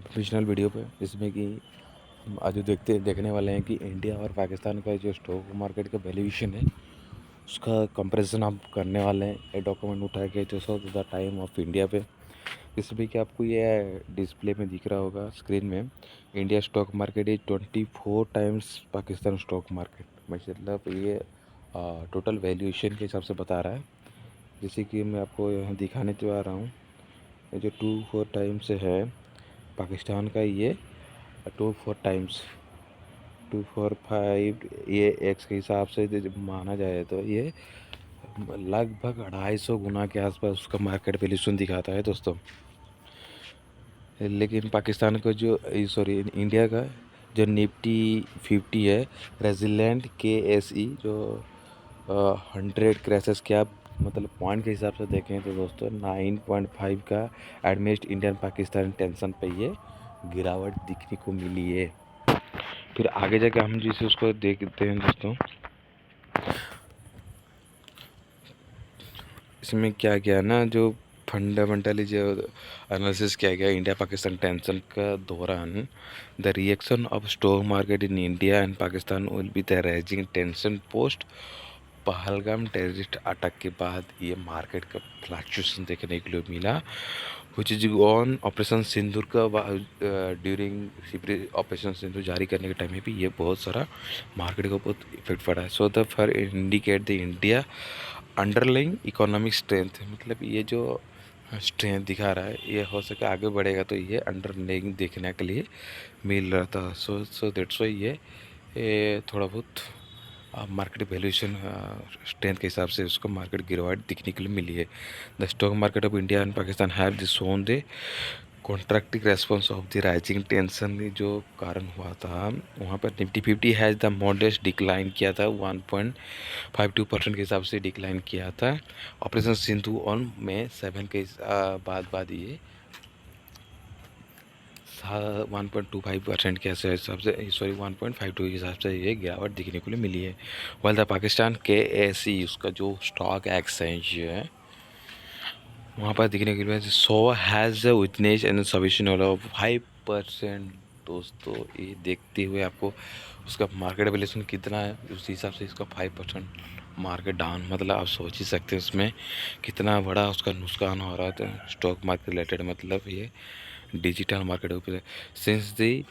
Informational video पे, जिसमें कि हम आज जो देखने वाले हैं कि इंडिया और पाकिस्तान का जो स्टॉक मार्केट का वैल्यूएशन है उसका कंपैरिजन हम करने वाले हैं। ये डॉक्यूमेंट उठा के जो so the time of India पे, जिसमें कि आपको ये डिस्प्ले में दिख रहा होगा स्क्रीन में, India stock market is 24 times Pakistan stock market. मतलब ये टोटल वैल्यूएशन के हिसाब से बता रहा है। जैसे कि मैं आपको यहाँ दिखाने तो आ रहा हूँ, ये जो 24 टाइम्स है पाकिस्तान का, ये 24 टाइम्स 245, ये एक्स के हिसाब से जब माना जाए तो ये लगभग 250 गुना के आसपास उसका मार्केट वैल्यूएशन दिखाता है दोस्तों। लेकिन पाकिस्तान का जो सॉरी इंडिया का जो निफ्टी 50 है, रेजिलेंट KSE, जो 100 क्रैशेस के आप मतलब पॉइंट के हिसाब से देखें तो दोस्तों 9.5 का एडमिस्ट इंडियन पाकिस्तान टेंशन पे ये गिरावट दिखने को मिली है। फिर आगे जाके हम जिसे उसको देखते हैं दोस्तों, इसमें क्या क्या ना, जो फंडामेंटली जो एनालिसिस किया गया इंडिया पाकिस्तान टेंशन का दौरान, the reaction of stock market in India and Pakistan will be the rising tension post Pahalgam terrorist attack के बाद ये मार्केट का फ्लक्चुएशन देखने के लिए मिला, विच इज ऑन ऑपरेशन सिंदूर का ड्यूरिंग ऑपरेशन सिंदूर जारी करने के टाइम में भी ये बहुत सारा मार्केट को बहुत इफेक्ट पड़ा है। So the for indicate the India underlying economic strength, मतलब ये जो स्ट्रेंथ दिखा रहा है ये हो सके आगे बढ़ेगा तो ये अंडरलाइंग देखने के लिए मिल रहा था। सो दैट्स वाई ये थोड़ा बहुत मार्केट वैल्यूएशन स्ट्रेंथ के हिसाब से उसको मार्केट गिरावट दिखने के लिए मिली है। The stock market of India and Pakistan have this shown the contracting response of the rising tension जो कारण हुआ था, वहाँ पर Nifty 50 has the modest decline किया था, 1.52% के हिसाब से डिक्लाइन किया था। ऑपरेशन सिंधु ऑन में 7 के बाद ये 1.25% के हिसाब से, सॉरी 1.52 के हिसाब से ये गिरावट दिखने को मिली है। वाइल द पाकिस्तान KSE, उसका जो स्टॉक एक्सचेंज है, वहाँ पर दिखने के लिए so has witness and sufficient of 5%। दोस्तों ये देखते हुए आपको उसका मार्केट वैल्यूएशन कितना है, उस हिसाब से इसका 5% मार्केट डाउन, मतलब आप सोच ही सकते हैं उसमें कितना बड़ा उसका नुकसान हो रहा था स्टॉक मार्केट रिलेटेड। मतलब ये डिजिटल मार्केट ऊपर since the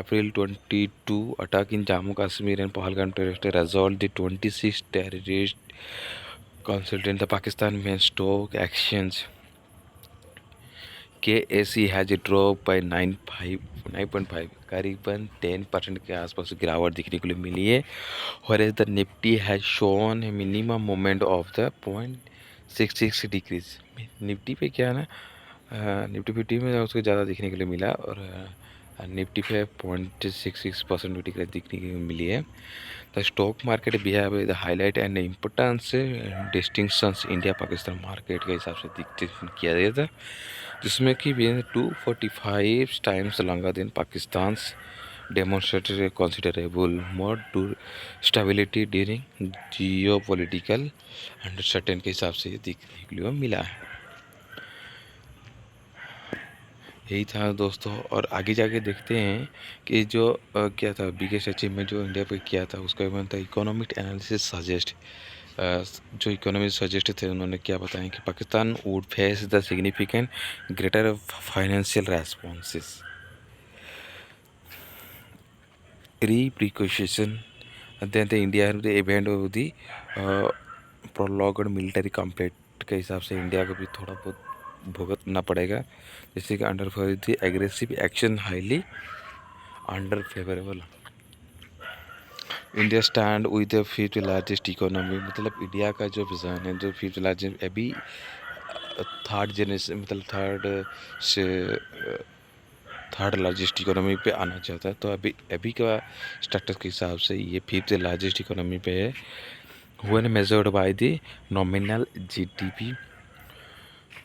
April 22 attack in Jammu Kashmir and Pahalgam terrorist resolved the 26 terrorist consultant the Pakistan main stock exchange KSE has dropped by 9.5 करीबन 10% के आसपास गिरावट दिखने को मिली है। और as the Nifty has shown a minimum moment of the 0.66 decrease. Nifty पे क्या है ना, निफ्टी 50 में उसको ज़्यादा दिखने के लिए मिला, और निफ्टी पे 0.66% डिक्रीज दिखने के लिए मिली है। The stock market behave the highlight and importance distinctions India Pakistan market के हिसाब से किया गया था, जिसमें कि 245 times longer than Pakistan's demonstrated a considerable more to stability during geopolitical uncertainty के हिसाब से ये देखने के लिए मिला है। यही था दोस्तों, और आगे जाके देखते हैं कि जो क्या था बिगेस्ट अचीवमेंट जो इंडिया पे किया था, उसका इवन था इकोनॉमिक एनालिसिस सजेस्ट। जो इकोनॉमी सजेस्ट थे उन्होंने क्या बताया कि Pakistan would face the significant greater financial responses pre-precaution, and then the India the event of the prolonged military conflict के हिसाब से इंडिया को भी थोड़ा बहुत भुगतना पड़ेगा, जैसे कि under for the aggressive action highly under favourable. India stand with the fifth largest economy, मतलब इंडिया का जो विजन है जो फिफ्थ लार्जेस्ट, अभी थर्ड जनरेशन मतलब थर्ड लार्जेस्ट इकोनॉमी पे आना चाहता है, तो अभी का स्टेटस के हिसाब से ये फिफ्थ लार्जेस्ट इकोनॉमी पे है। When measured by the nominal GDP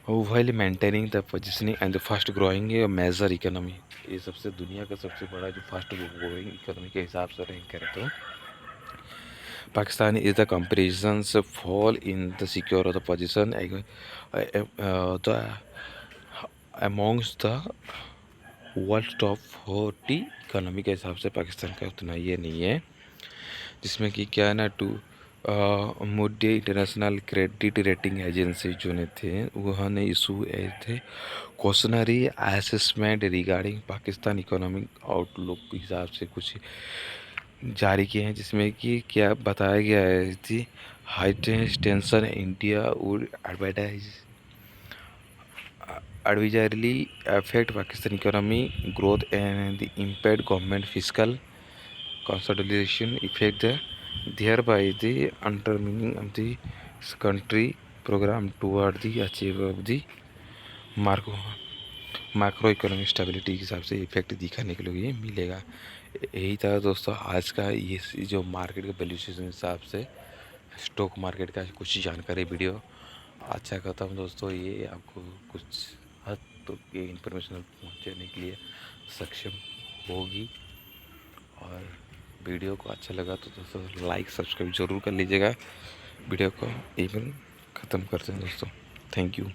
while maintaining the positioning and the fast growing major economy, ये सबसे दुनिया का सबसे बड़ा जो फास्ट ग्रोइंग इकोनॉमी के हिसाब से रैंक करें तो Pakistan is the comparisons fall in the secure of the position the amongst the world top 40 economy के हिसाब से पाकिस्तान का उतना ये नहीं है, जिसमें कि क्या है ना Moody international credit rating agency जो ने थे उन्होंने इशू थे questionnaire assessment regarding Pakistan economic outlook के हिसाब से कुछ जारी किए हैं, जिसमें कि क्या बताया गया है कि heightens tension India would advisory affect Pakistan economy growth and the impact government fiscal consolidation effect thereby the undermining of the country program toward the achieve of the Marco macro economic stability के हिसाब से effect दिखाने के लिए मिलेगा। यही था दोस्तों आज का ये जो मार्केट के वैल्यूएशन हिसाब से स्टॉक मार्केट का कुछ जानकारी वीडियो अच्छा करता हूँ दोस्तों। ये आपको कुछ हद तक ये इन्फॉर्मेशन पहुँचाने के लिए सक्षम होगी, और वीडियो को अच्छा लगा तो दोस्तों लाइक सब्सक्राइब ज़रूर कर लीजिएगा। वीडियो को इवन ख़त्म करते हैं दोस्तों। Thank you.